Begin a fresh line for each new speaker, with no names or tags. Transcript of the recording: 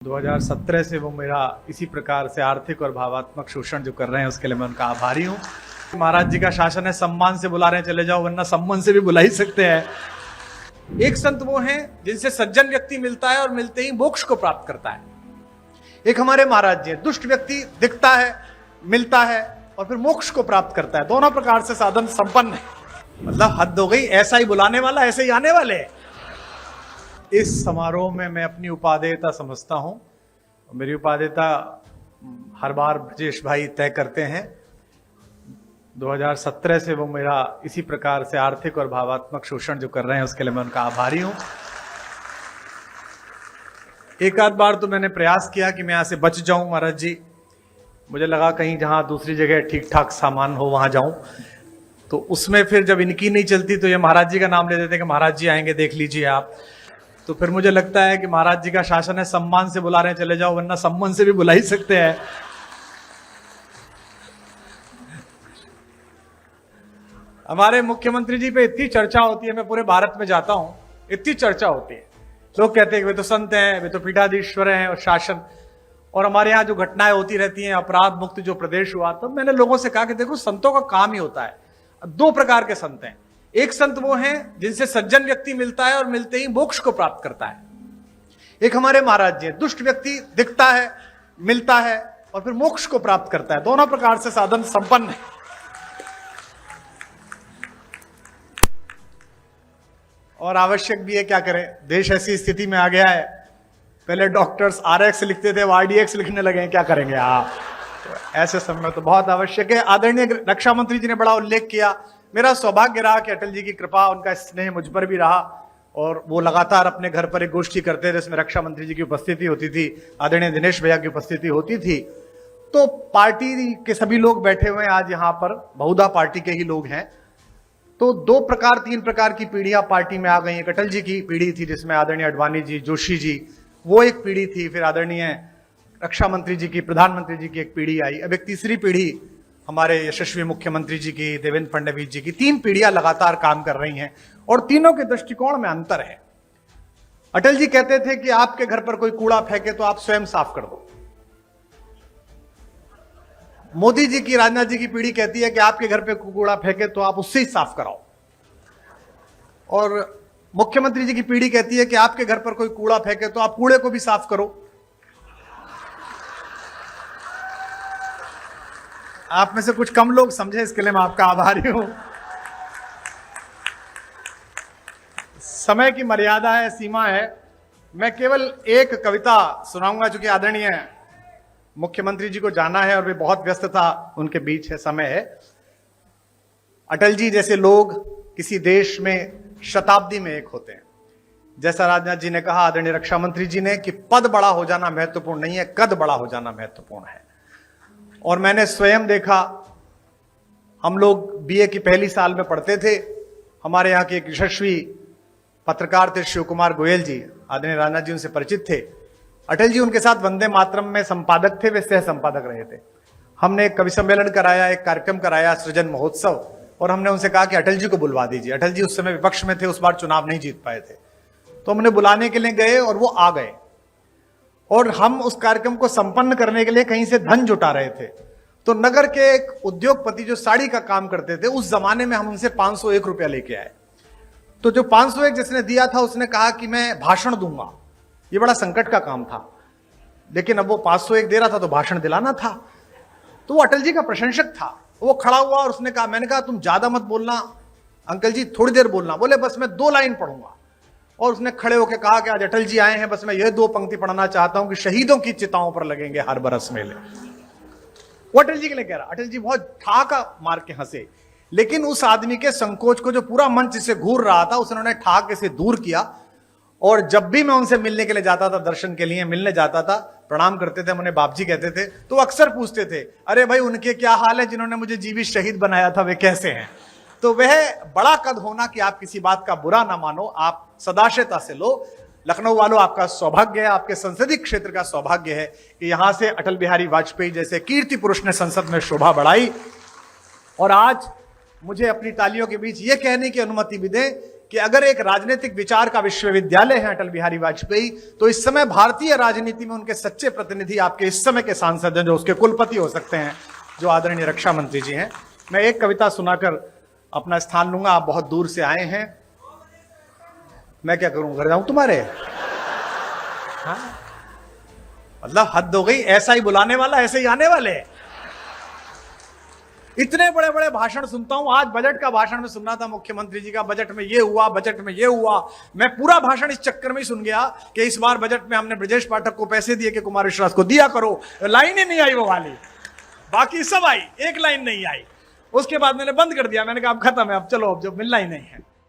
2017 से वो मेरा इसी प्रकार से आर्थिक और भावात्मक शोषण जो कर रहे हैं उसके लिए मैं उनका आभारी हूँ। महाराज जी का शासन है, सम्मान से बुला रहे हैं चले जाओ, वरना सम्मान से भी बुला ही सकते हैं। एक संत वो हैं जिनसे सज्जन व्यक्ति मिलता है और मिलते ही मोक्ष को प्राप्त करता है। एक हमारे महाराज जी, दुष्ट व्यक्ति दिखता है, मिलता है और फिर मोक्ष को प्राप्त करता है। दोनों प्रकार से साधन संपन्न है। मतलब हद हो गई, ऐसा ही बुलाने वाला ऐसे ही आने वाले हैं। इस समारोह में मैं अपनी उपादेयता समझता हूं। मेरी उपादेयता हर बार ब्रजेश भाई तय करते हैं। 2017 से वो मेरा इसी प्रकार से आर्थिक और भावात्मक शोषण जो कर रहे हैं उसके लिए मैं उनका आभारी हूं। एक आध बार तो मैंने प्रयास किया कि मैं यहां से बच जाऊं महाराज जी। मुझे लगा कहीं जहां दूसरी जगह ठीक ठाक सामान हो वहां जाऊं, तो उसमें फिर जब इनकी नहीं चलती तो ये महाराज जी का नाम ले देते कि महाराज जी आएंगे, देख लीजिए आप। तो फिर मुझे लगता है कि महाराज जी का शासन है, सम्मान से बुला रहे हैं चले जाओ, वरना सम्मान से भी बुला ही सकते हैं। हमारे मुख्यमंत्री जी पे इतनी चर्चा होती है, मैं पूरे भारत में जाता हूं, इतनी चर्चा होती है। लोग कहते हैं कि वे तो संत हैं, वे तो पीठाधीश्वर हैं और शासन, और हमारे यहाँ जो घटनाएं होती रहती हैं, अपराध मुक्त जो प्रदेश हुआ, तो मैंने लोगों से कहा कि देखो संतों का काम ही होता है। दो प्रकार के संत हैं। एक संत वो हैं जिनसे सज्जन व्यक्ति मिलता है और मिलते ही मोक्ष को प्राप्त करता है। एक हमारे महाराज जी, दुष्ट व्यक्ति दिखता है, मिलता है और फिर मोक्ष को प्राप्त करता है। दोनों प्रकार से साधन संपन्न है। और आवश्यक भी है, क्या करें, देश ऐसी स्थिति में आ गया है। पहले डॉक्टर्स RX लिखते थे, वो RDX लिखने लगे हैं, क्या करेंगे आप। तो ऐसे समय तो बहुत आवश्यक है। आदरणीय रक्षा मंत्री जी ने बड़ा उल्लेख किया। मेरा सौभाग्य रहा कि अटल जी की कृपा, उनका स्नेह मुझ पर भी रहा, और वो लगातार अपने घर पर एक गोष्ठी करते थे जिसमें रक्षा मंत्री जी की उपस्थिति होती थी, आदरणीय दिनेश भैया की उपस्थिति होती थी। तो पार्टी के सभी लोग बैठे हुए हैं आज यहाँ पर, बहुधा पार्टी के ही लोग हैं। तो तीन प्रकार की पीढ़ियां पार्टी में आ गई। एक अटल जी की पीढ़ी थी जिसमें आदरणीय अडवाणी जी, जोशी जी, वो एक पीढ़ी थी। फिर आदरणीय रक्षा मंत्री जी की, प्रधानमंत्री जी की एक पीढ़ी आई। अब एक तीसरी पीढ़ी हमारे यशस्वी मुख्यमंत्री जी की, देवेंद्र फडणवीस जी की। तीन पीढ़ियां लगातार काम कर रही हैं और तीनों के दृष्टिकोण में अंतर है। अटल जी कहते थे कि आपके घर पर कोई कूड़ा फेंके तो आप स्वयं साफ कर दो। मोदी जी की, राजनाथ जी की पीढ़ी कहती है कि आपके घर पे कूड़ा फेंके तो आप उससे ही साफ कराओ। और मुख्यमंत्री जी की पीढ़ी कहती है कि आपके घर पर कोई कूड़ा फेंके तो आप कूड़े को भी साफ करो। आप में से कुछ कम लोग समझे, इसके लिए मैं आपका आभारी हूं। समय की मर्यादा है, सीमा है। मैं केवल एक कविता सुनाऊंगा, चूंकि आदरणीय मुख्यमंत्री जी को जाना है और वे बहुत व्यस्तता उनके बीच है, समय है। अटल जी जैसे लोग किसी देश में शताब्दी में एक होते हैं। जैसा राजनाथ जी ने कहा, आदरणीय रक्षा मंत्री जी ने, कि पद बड़ा हो जाना महत्वपूर्ण नहीं है, कद बड़ा हो जाना महत्वपूर्ण है। और मैंने स्वयं देखा, हम लोग BA की पहली साल में पढ़ते थे। हमारे यहाँ के एक यशस्वी पत्रकार थे शिव कुमार गोयल जी, आदरणीय राजनाथ जी उनसे परिचित थे। अटल जी उनके साथ वंदे मातरम में संपादक थे, वे सह संपादक रहे थे। हमने एक कवि सम्मेलन कराया, एक कार्यक्रम कराया, सृजन महोत्सव, और हमने उनसे कहा कि अटल जी को बुलवा दीजिए। अटल जी उस समय विपक्ष में थे, उस बार चुनाव नहीं जीत पाए थे। तो हमने बुलाने के लिए गए और वो आ गए, और हम उस कार्यक्रम को संपन्न करने के लिए कहीं से धन जुटा रहे थे। तो नगर के एक उद्योगपति जो साड़ी का काम करते थे, उस जमाने में हम उनसे 501 रुपया लेके आए। तो जो 501 जिसने दिया था उसने कहा कि मैं भाषण दूंगा। ये बड़ा संकट का काम था, लेकिन अब वो 501 दे रहा था तो भाषण दिलाना था। तो वो अटल जी का प्रशंसक था। वो खड़ा हुआ और उसने कहा, मैंने कहा तुम ज्यादा मत बोलना अंकल जी, थोड़ी देर बोलना। बोले बस मैं 2 लाइन पढ़ूंगा। और उसने खड़े होकर कहा कि आज अटल जी आए हैं, बस मैं ये 2 पंक्ति पढ़ना चाहता हूं कि शहीदों की चिताओं पर लगेंगे हर बरस मेले। वो अटल जी के लिए कह रहा। अटल जी बहुत ठहाका मार के हंसे, लेकिन उस आदमी के संकोच को जो पूरा मंच से घूर रहा था, उसने ठहाके से दूर किया। और जब भी मैं उनसे मिलने के लिए जाता था, दर्शन के लिए मिलने जाता था, प्रणाम करते थे, उन्हें बाप जी कहते थे, तो अक्सर पूछते थे, अरे भाई उनके क्या हाल है जिन्होंने मुझे जीवित शहीद बनाया था, वे कैसे हैं। तो वह बड़ा कद होना कि आप किसी बात का बुरा ना मानो, आप सदाशयता से लो। लखनऊ वालों, आपका सौभाग्य है, आपके संसदीय क्षेत्र का सौभाग्य है कि यहां से अटल बिहारी वाजपेयी जैसे कीर्ति पुरुष ने संसद में शोभा बढ़ाई। और आज मुझे अपनी तालियों के बीच यह कहने की अनुमति भी दें कि अगर एक राजनीतिक विचार का विश्वविद्यालय है अटल बिहारी वाजपेयी, तो इस समय भारतीय राजनीति में उनके सच्चे प्रतिनिधि आपके इस समय के सांसद हैं, जो उसके कुलपति हो सकते हैं, जो आदरणीय रक्षा मंत्री जी हैं। मैं एक कविता सुनाकर अपना स्थान लूंगा। आप बहुत दूर से आए हैं, मैं क्या करूं, घर जाऊं तुम्हारे? हाँ, मतलब हद हो गई, ऐसा ही बुलाने वाला ऐसे ही आने वाले। इतने बड़े बड़े भाषण सुनता हूं, आज बजट का भाषण में सुनना था मुख्यमंत्री जी का, बजट में ये हुआ, बजट में ये हुआ। मैं पूरा भाषण इस चक्कर में ही सुन गया कि इस बार बजट में हमने ब्रजेश पाठक को पैसे दिए कि कुमार विश्वास को दिया करो। लाइन ही नहीं आई वो वाली, बाकी सब आई, एक लाइन नहीं आई। उसके बाद मैंने बंद कर दिया, मैंने कहा अब खत्म है, अब चलो, अब जो मिलना ही नहीं है।